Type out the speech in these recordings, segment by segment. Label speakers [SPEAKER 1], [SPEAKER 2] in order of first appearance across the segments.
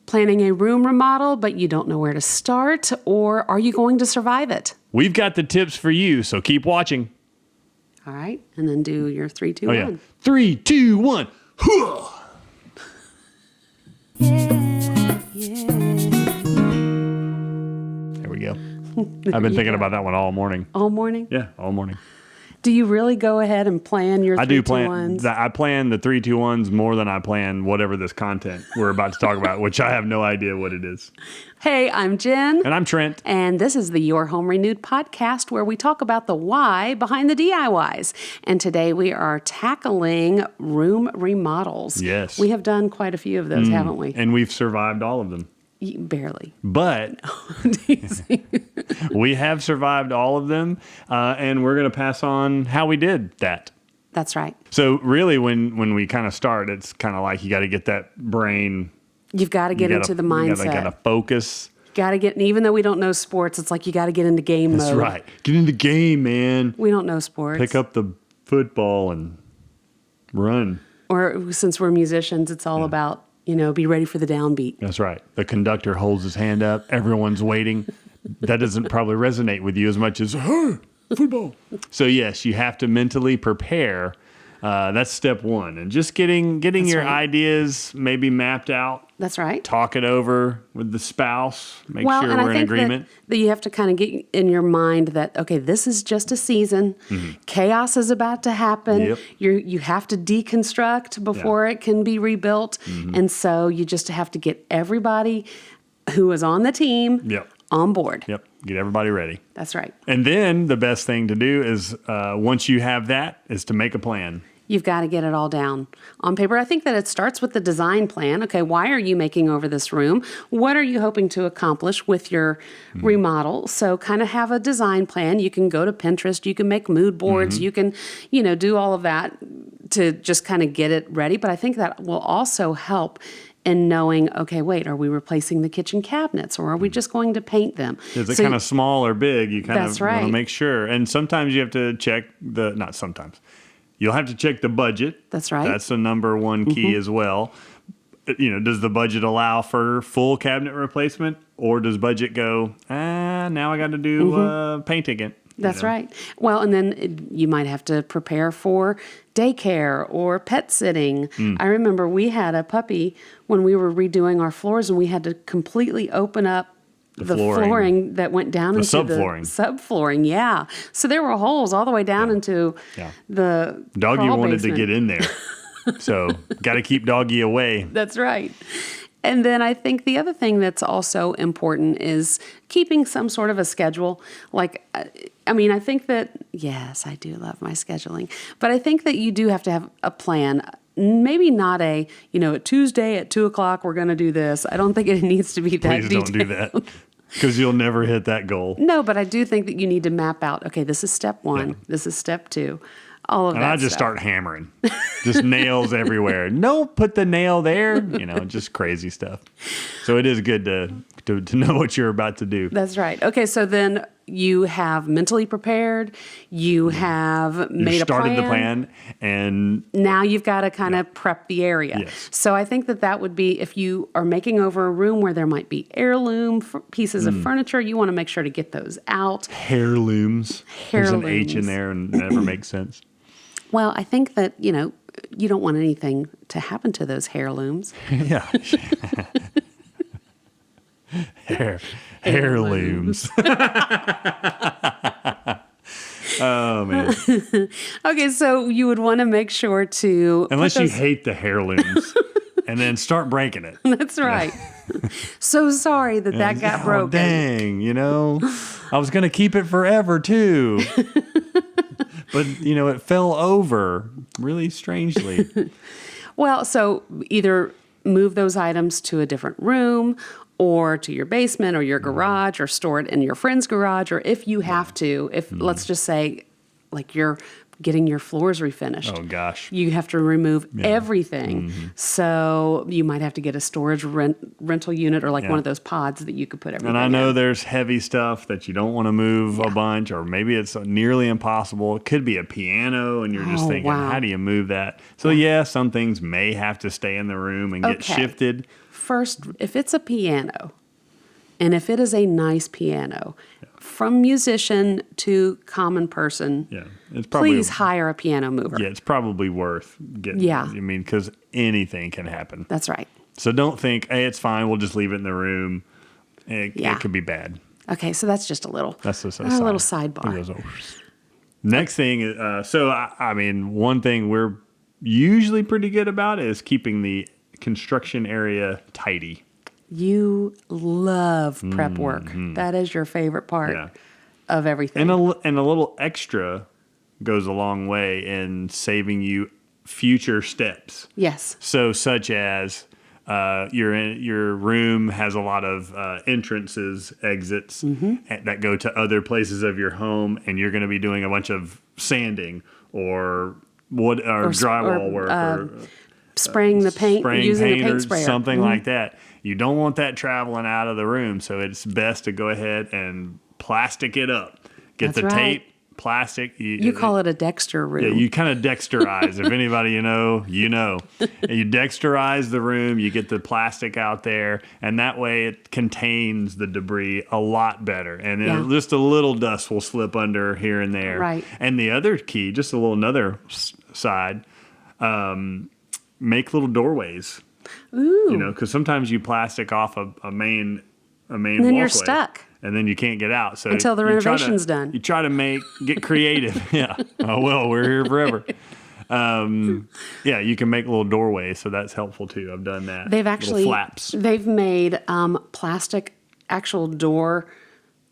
[SPEAKER 1] Planning a room remodel, but you don't know where to start, or are you going to survive it?
[SPEAKER 2] We've got the tips for you, so keep watching.
[SPEAKER 1] All right, and then do your 3, 2, 1.
[SPEAKER 2] Yeah. 3, 2, 1. There we go. I've been thinking about that one all morning.
[SPEAKER 1] All morning?
[SPEAKER 2] Yeah, all morning.
[SPEAKER 1] Do you really go ahead and plan your 3, 2, 1s?
[SPEAKER 2] I plan the 3, 2, 1s more than I plan whatever this content we're about to talk about, which I have no idea what it is.
[SPEAKER 1] Hey, I'm Jen.
[SPEAKER 2] And I'm Trent.
[SPEAKER 1] And this is the Your Home Renewed podcast, where we talk about the why behind the DIYs. And today we are tackling room remodels.
[SPEAKER 2] Yes.
[SPEAKER 1] We have done quite a few of those, haven't we?
[SPEAKER 2] And we've survived all of them.
[SPEAKER 1] Barely.
[SPEAKER 2] But we have survived all of them, and we're going to pass on how we did that.
[SPEAKER 1] That's right.
[SPEAKER 2] So really, when we kind of start, it's kind of like you got to get that brain.
[SPEAKER 1] You've got to get into the mindset.
[SPEAKER 2] You got to focus.
[SPEAKER 1] Got to get, and even though we don't know sports, it's like you got to get into game mode.
[SPEAKER 2] That's right. Get into game, man.
[SPEAKER 1] We don't know sports.
[SPEAKER 2] Pick up the football and run.
[SPEAKER 1] Or since we're musicians, it's all about, be ready for the downbeat.
[SPEAKER 2] That's right. The conductor holds his hand up. Everyone's waiting. That doesn't probably resonate with you as much as, football. So yes, you have to mentally prepare. That's step one. And just getting your ideas maybe mapped out.
[SPEAKER 1] That's right.
[SPEAKER 2] Talk it over with the spouse. Make sure we're in agreement.
[SPEAKER 1] That you have to kind of get in your mind that, okay, this is just a season. Mm-hmm. Chaos is about to happen.
[SPEAKER 2] Yep.
[SPEAKER 1] You have to deconstruct before it can be rebuilt. Mm-hmm. And so you just have to get everybody who is on the team on board.
[SPEAKER 2] Yep. Get everybody ready.
[SPEAKER 1] That's right.
[SPEAKER 2] And then the best thing to do is, once you have that, is to make a plan.
[SPEAKER 1] You've got to get it all down on paper. I think that it starts with the design plan. Okay, why are you making over this room? What are you hoping to accomplish with your remodel? So kind of have a design plan. You can go to Pinterest. You can make mood boards. You can, do all of that to just kind of get it ready. But I think that will also help in knowing, okay, wait, are we replacing the kitchen cabinets or are we just going to paint them?
[SPEAKER 2] Is it kind of small or big? You kind of want to make sure. And sometimes you have to check not sometimes. You'll have to check the budget.
[SPEAKER 1] That's right.
[SPEAKER 2] That's the number one key as well. Does the budget allow for full cabinet replacement, or does budget go, now I got to do paint again?
[SPEAKER 1] That's right. Well, and then you might have to prepare for daycare or pet sitting. I remember we had a puppy when we were redoing our floors, and we had to completely open up the flooring that went down into the subflooring. Yeah. So there were holes all the way down into the
[SPEAKER 2] doggy wanted
[SPEAKER 1] basement.
[SPEAKER 2] to get in there. So got to keep doggy away.
[SPEAKER 1] That's right. And then I think the other thing that's also important is keeping some sort of a schedule. Like, I think that, yes, I do love my scheduling, but I think that you do have to have a plan. Maybe not a, Tuesday at 2:00, we're going to do this. I don't think it needs to be that detailed.
[SPEAKER 2] Please don't do that, because you'll never hit that goal.
[SPEAKER 1] No, but I do think that you need to map out, okay, this is step 1, this is step 2, all of that.
[SPEAKER 2] And I just start hammering, just nails everywhere. No, put the nail there, just crazy stuff. So it is good to know what you're about to do.
[SPEAKER 1] That's right. Okay, so then you have mentally prepared, you have made a plan.
[SPEAKER 2] You started the plan, and
[SPEAKER 1] now you've got to kind of prep the area.
[SPEAKER 2] Yes.
[SPEAKER 1] So I think that would be, if you are making over a room where there might be heirloom pieces of furniture, you want to make sure to get those out.
[SPEAKER 2] Heirlooms. There's an H in there and it never makes sense.
[SPEAKER 1] Well, I think that, you don't want anything to happen to those heirlooms.
[SPEAKER 2] Yeah. Heirlooms. Oh, man.
[SPEAKER 1] Okay, so you would want to make sure to...
[SPEAKER 2] Unless you hate the heirlooms, and then start breaking it.
[SPEAKER 1] That's right. So sorry that got broken.
[SPEAKER 2] Dang, I was going to keep it forever, too. But, it fell over really strangely.
[SPEAKER 1] Well, so either move those items to a different room or to your basement or your garage, or store it in your friend's garage, or if you have to, let's just say, like, you're getting your floors refinished.
[SPEAKER 2] Oh, gosh.
[SPEAKER 1] You have to remove everything. So you might have to get a storage rental unit, or one of those pods that you could put everything in.
[SPEAKER 2] And I know there's heavy stuff that you don't want to move a bunch, or maybe it's nearly impossible. It could be a piano, and you're just thinking, how do you move that? So, some things may have to stay in the room and get shifted.
[SPEAKER 1] first, if it's a piano, and if it is a nice piano, from musician to common person,
[SPEAKER 2] it's probably,
[SPEAKER 1] please hire a piano mover.
[SPEAKER 2] Yeah, it's probably worth getting.
[SPEAKER 1] Yeah.
[SPEAKER 2] I mean, because anything can happen.
[SPEAKER 1] That's right.
[SPEAKER 2] So don't think, hey, it's fine. We'll just leave it in the room. It could be bad.
[SPEAKER 1] Okay, so that's just a little
[SPEAKER 2] That's a
[SPEAKER 1] little sidebar.
[SPEAKER 2] Next thing, I mean, one thing we're usually pretty good about is keeping the construction area tidy.
[SPEAKER 1] You love prep work. That is your favorite part of everything.
[SPEAKER 2] And a little extra goes a long way in saving you future steps.
[SPEAKER 1] Yes.
[SPEAKER 2] So such as your room has a lot of entrances, exits that go to other places of your home, and you're going to be doing a bunch of sanding or drywall work or
[SPEAKER 1] spraying the paint, using
[SPEAKER 2] paint
[SPEAKER 1] the paint
[SPEAKER 2] or
[SPEAKER 1] sprayer.
[SPEAKER 2] something like that. You don't want that traveling out of the room, so it's best to go ahead and plastic it up. Get
[SPEAKER 1] That's
[SPEAKER 2] the
[SPEAKER 1] right.
[SPEAKER 2] tape, plastic.
[SPEAKER 1] You call it a Dexter room.
[SPEAKER 2] Yeah, you kind of dexterize. If anybody you know. And you dexterize the room, you get the plastic out there, and that way it contains the debris a lot better. And then just a little dust will slip under here and there.
[SPEAKER 1] Right.
[SPEAKER 2] And the other key, just a little another side, make little doorways.
[SPEAKER 1] Ooh.
[SPEAKER 2] Because sometimes you plastic off a main
[SPEAKER 1] And then
[SPEAKER 2] walkway,
[SPEAKER 1] you're stuck.
[SPEAKER 2] and then you can't get out. So
[SPEAKER 1] Until the renovation's done.
[SPEAKER 2] You try to get creative. Yeah. Oh, well, we're here forever. You can make little doorways, so that's helpful too. I've done that.
[SPEAKER 1] They've
[SPEAKER 2] Little
[SPEAKER 1] actually
[SPEAKER 2] flaps.
[SPEAKER 1] They've made plastic actual door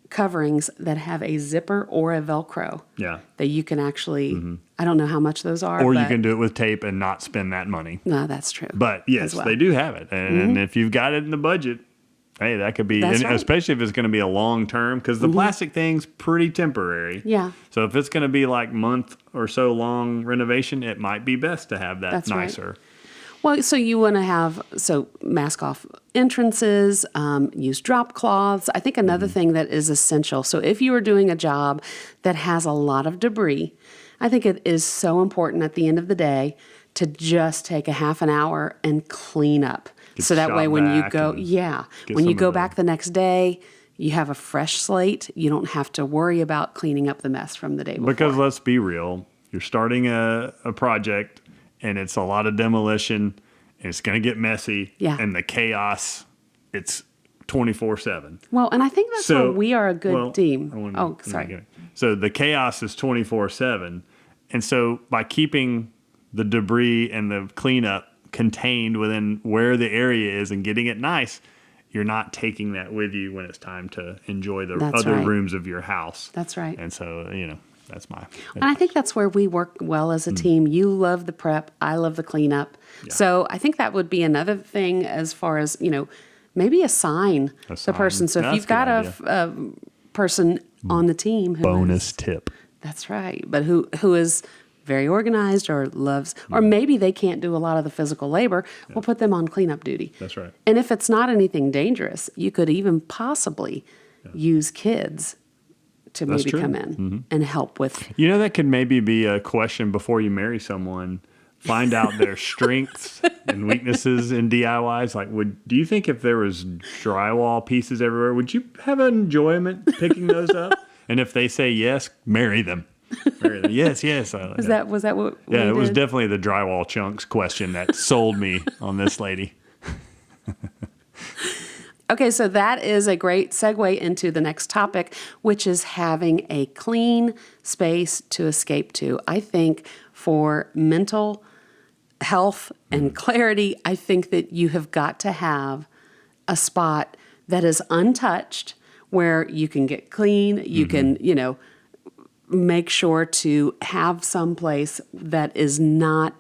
[SPEAKER 1] coverings that have a zipper or a Velcro.
[SPEAKER 2] Yeah.
[SPEAKER 1] That you can actually. I don't know how much those are.
[SPEAKER 2] Or you
[SPEAKER 1] but-
[SPEAKER 2] can do it with tape and not spend that money.
[SPEAKER 1] No, that's true.
[SPEAKER 2] But yes,
[SPEAKER 1] as well.
[SPEAKER 2] they do have it, and if you've got it in the budget. Hey, that could be,
[SPEAKER 1] That's
[SPEAKER 2] and
[SPEAKER 1] right.
[SPEAKER 2] especially if it's going to be a long term, because the plastic thing's pretty temporary.
[SPEAKER 1] Yeah.
[SPEAKER 2] So if it's going to be like month or so long renovation, it might be best to have that
[SPEAKER 1] That's right.
[SPEAKER 2] nicer.
[SPEAKER 1] Well, so you want to have, mask off entrances, use drop cloths. I think another thing that is essential. So if you are doing a job that has a lot of debris, I think it is so important at the end of the day to just take a half an hour and clean up. So that way when you go, when you go back the next day, you have a fresh slate. You don't have to worry about cleaning up the mess from the day before.
[SPEAKER 2] Because let's be real, you're starting a project and it's a lot of demolition and it's going to get messy.
[SPEAKER 1] Yeah.
[SPEAKER 2] And the chaos, it's 24/7.
[SPEAKER 1] Well, and I think that's where we are a good team. Sorry.
[SPEAKER 2] So the chaos is 24/7. And so by keeping the debris and the cleanup contained within where the area is and getting it nice, you're not taking that with you when it's time to enjoy the other rooms of your house.
[SPEAKER 1] That's right.
[SPEAKER 2] And so, that's my...
[SPEAKER 1] And I think that's where we work well as a team. You love the prep. I love the cleanup.
[SPEAKER 2] Yeah.
[SPEAKER 1] So I think that would be another thing as far as, maybe assign the person. So if you've got a person on the team who
[SPEAKER 2] bonus tip.
[SPEAKER 1] That's right. But who is very organized or loves, or maybe they can't do a lot of the physical labor, we'll put them on cleanup duty.
[SPEAKER 2] That's right.
[SPEAKER 1] And if it's not anything dangerous, you could even possibly use kids to
[SPEAKER 2] That's
[SPEAKER 1] maybe
[SPEAKER 2] true.
[SPEAKER 1] come in and help with.
[SPEAKER 2] That could maybe be a question before you marry someone. Find out their strengths and weaknesses in DIYs. Like, do you think if there was drywall pieces everywhere, would you have enjoyment picking those up? And if they say yes, marry them. Yes.
[SPEAKER 1] Was that what?
[SPEAKER 2] Yeah,
[SPEAKER 1] we
[SPEAKER 2] it was
[SPEAKER 1] did?
[SPEAKER 2] definitely the drywall chunks question that sold me on this lady.
[SPEAKER 1] Okay, so that is a great segue into the next topic, which is having a clean space to escape to. I think for mental health and clarity, I think that you have got to have a spot that is untouched where you can get clean, you can, make sure to have some place that is not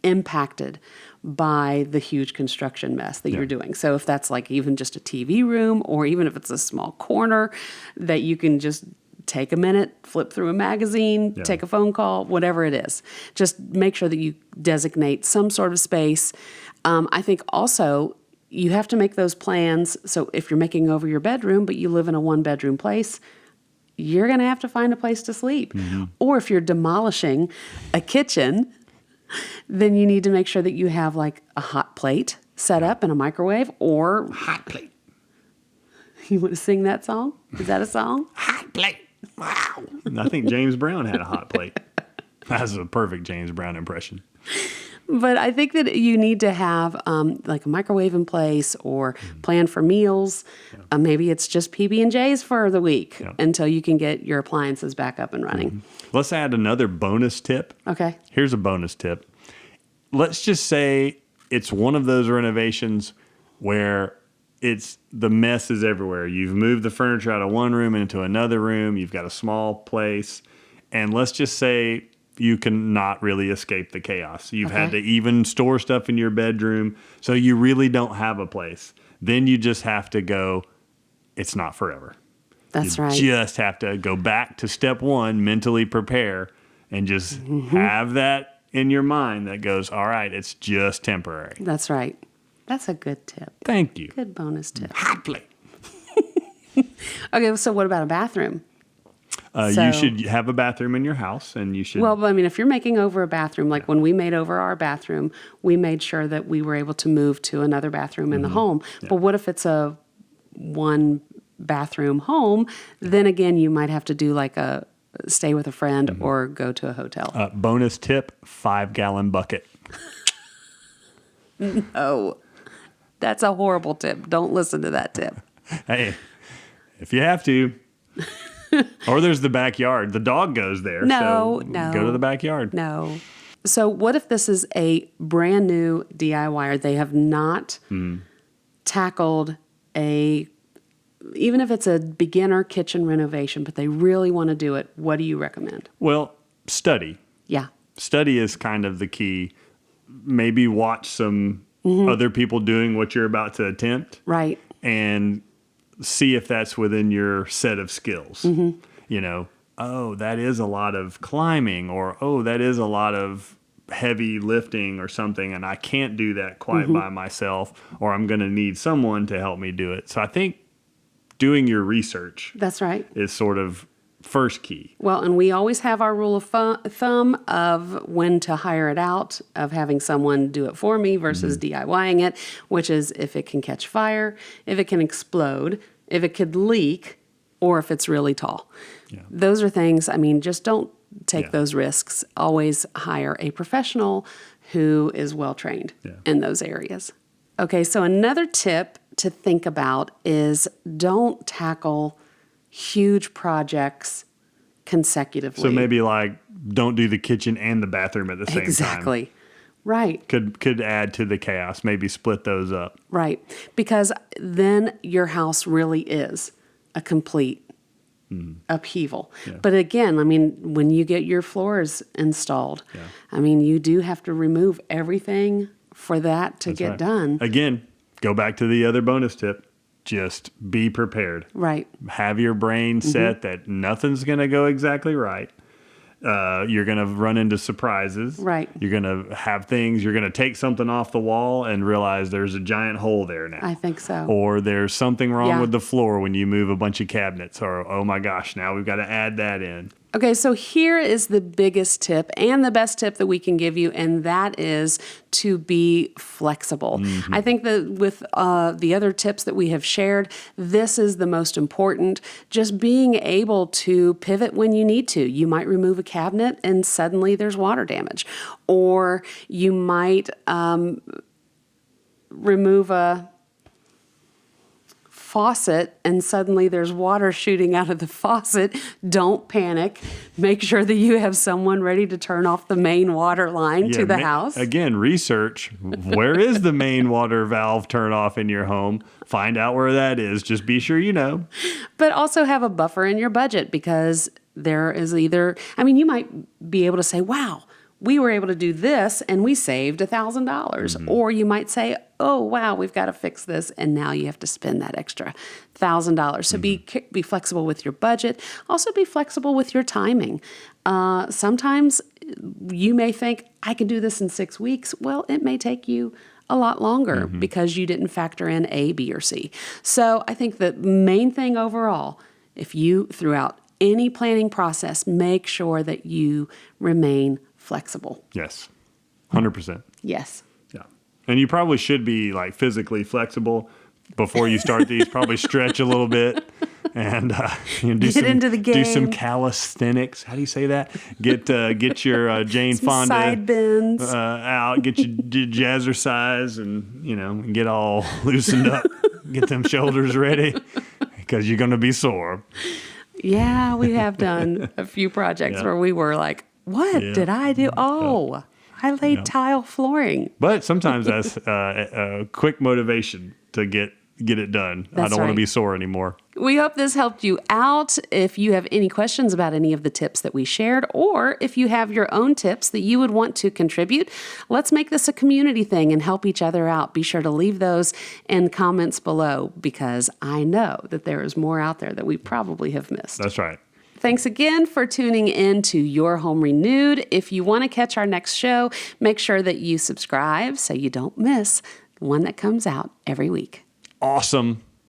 [SPEAKER 1] impacted by the huge construction mess that you're doing. So if that's like even just a TV room, or even if it's a small corner that you can just take a minute, flip through a magazine, take a phone call, whatever it is. Just make sure that you designate some sort of space. I think also you have to make those plans. So if you're making over your bedroom, but you live in a one-bedroom place, you're going to have to find a place to sleep. Or if you're demolishing a kitchen, then you need to make sure that you have like a hot plate set up in a microwave, or
[SPEAKER 2] Hot plate.
[SPEAKER 1] you want to sing that song? Is that a song?
[SPEAKER 2] Hot plate. Wow. I think James Brown had a hot plate. That's a perfect James Brown impression.
[SPEAKER 1] But I think that you need to have like a microwave in place, or plan for meals. Maybe it's just PB&Js for the week until you can get your appliances back up and running.
[SPEAKER 2] Let's add another bonus tip.
[SPEAKER 1] Okay.
[SPEAKER 2] Here's a bonus tip. Let's just say it's one of those renovations where the mess is everywhere. You've moved the furniture out of one room into another room. You've got a small place. And let's just say you cannot really escape the chaos. You've had to even store stuff in your bedroom, so you really don't have a place. Then you just have to go, it's not forever.
[SPEAKER 1] That's right.
[SPEAKER 2] You just have to go back to step one, mentally prepare, and just have that in your mind that goes, all right, it's just temporary.
[SPEAKER 1] That's right. That's a good tip.
[SPEAKER 2] Thank you.
[SPEAKER 1] Good bonus tip.
[SPEAKER 2] Hot plate.
[SPEAKER 1] Okay, so what about a bathroom?
[SPEAKER 2] You should have a bathroom in your house, and you should.
[SPEAKER 1] Well, I mean, if you're making over a bathroom, like when we made over our bathroom, we made sure that we were able to move to another bathroom in the home. But what if it's a one bathroom home? Then again, you might have to do like a stay with a friend or go to a hotel.
[SPEAKER 2] Bonus tip: 5-gallon bucket.
[SPEAKER 1] Oh, that's a horrible tip. Don't listen to that tip.
[SPEAKER 2] Hey, if you have to. Or there's the backyard. The dog goes there.
[SPEAKER 1] No.
[SPEAKER 2] Go to the backyard.
[SPEAKER 1] No. So what if this is a brand new DIYer? They have not tackled even if it's a beginner kitchen renovation, but they really want to do it. What do you recommend?
[SPEAKER 2] Well, study.
[SPEAKER 1] Yeah.
[SPEAKER 2] Study is kind of the key. Maybe watch some other people doing what you're about to attempt.
[SPEAKER 1] Right.
[SPEAKER 2] And see if that's within your set of skills. You know, oh, that is a lot of climbing, or, oh, that is a lot of heavy lifting or something, and I can't do that quite by myself, or I'm going to need someone to help me do it. So I think doing your research
[SPEAKER 1] That's right.
[SPEAKER 2] is sort of first key.
[SPEAKER 1] Well, and we always have our rule of thumb of when to hire it out, of having someone do it for me versus DIYing it, which is if it can catch fire, if it can explode, if it could leak, or if it's really tall.
[SPEAKER 2] Yeah.
[SPEAKER 1] Those are things, I mean, just don't take those risks. Always hire a professional who is well-trained in those areas. Okay, so another tip to think about is don't tackle huge projects consecutively.
[SPEAKER 2] So maybe like don't do the kitchen and the bathroom at the same time.
[SPEAKER 1] Exactly. Right.
[SPEAKER 2] Could add to the chaos. Maybe split those up.
[SPEAKER 1] Right. Because then your house really is a complete upheaval.
[SPEAKER 2] Yeah.
[SPEAKER 1] But again, I mean, when you get your floors installed, I mean, you do have to remove everything for that to get done.
[SPEAKER 2] Again, go back to the other bonus tip. Just be prepared.
[SPEAKER 1] Right.
[SPEAKER 2] Have your brain set that nothing's going to go exactly right. You're going to run into surprises.
[SPEAKER 1] Right.
[SPEAKER 2] You're going to have things. You're going to take something off the wall and realize there's a giant hole there now.
[SPEAKER 1] I think so.
[SPEAKER 2] Or there's something wrong with the floor when you move a bunch of cabinets. Or, oh my gosh, now we've got to add that in.
[SPEAKER 1] Okay, so here is the biggest tip and the best tip that we can give you, and that is to be flexible. I think that with the other tips that we have shared, this is the most important. Just being able to pivot when you need to. You might remove a cabinet and suddenly there's water damage. Or you might remove a faucet and suddenly there's water shooting out of the faucet. Don't panic. Make sure that you have someone ready to turn off the main water line to the house.
[SPEAKER 2] Again, research. Where is the main water valve turn off in your home? Find out where that is. Just be sure you know.
[SPEAKER 1] But also have a buffer in your budget, because there is you might be able to say, wow, we were able to do this and we saved $1,000. Or you might say, oh, wow, we've got to fix this. And now you have to spend that extra $1,000. So be flexible with your budget. Also be flexible with your timing. Sometimes you may think, I can do this in 6 weeks. Well, it may take you a lot longer because you didn't factor in A, B, or C. So I think the main thing overall, if you, throughout any planning process, make sure that you remain flexible.
[SPEAKER 2] Yes, 100%.
[SPEAKER 1] Yes.
[SPEAKER 2] Yeah. And you probably should be like physically flexible before you start these. Probably stretch a little bit and
[SPEAKER 1] Get into the
[SPEAKER 2] do some
[SPEAKER 1] game.
[SPEAKER 2] calisthenics. How do you say that? Get your Jane Fonda
[SPEAKER 1] Side bends.
[SPEAKER 2] out. Get your jazzercise and get all loosened up. Get them shoulders ready because you're going to be sore.
[SPEAKER 1] Yeah, we have done a few projects where we were like, what did I do? Oh, I laid tile flooring.
[SPEAKER 2] But sometimes that's a quick motivation to get it done. I
[SPEAKER 1] That's
[SPEAKER 2] don't want to
[SPEAKER 1] right.
[SPEAKER 2] be sore anymore.
[SPEAKER 1] We hope this helped you out. If you have any questions about any of the tips that we shared, or if you have your own tips that you would want to contribute, let's make this a community thing and help each other out. Be sure to leave those in comments below because I know that there is more out there that we probably have missed.
[SPEAKER 2] That's right.
[SPEAKER 1] Thanks again for tuning in to Your Home Renewed. If you want to catch our next show, make sure that you subscribe so you don't miss one that comes out every week.
[SPEAKER 2] Awesome.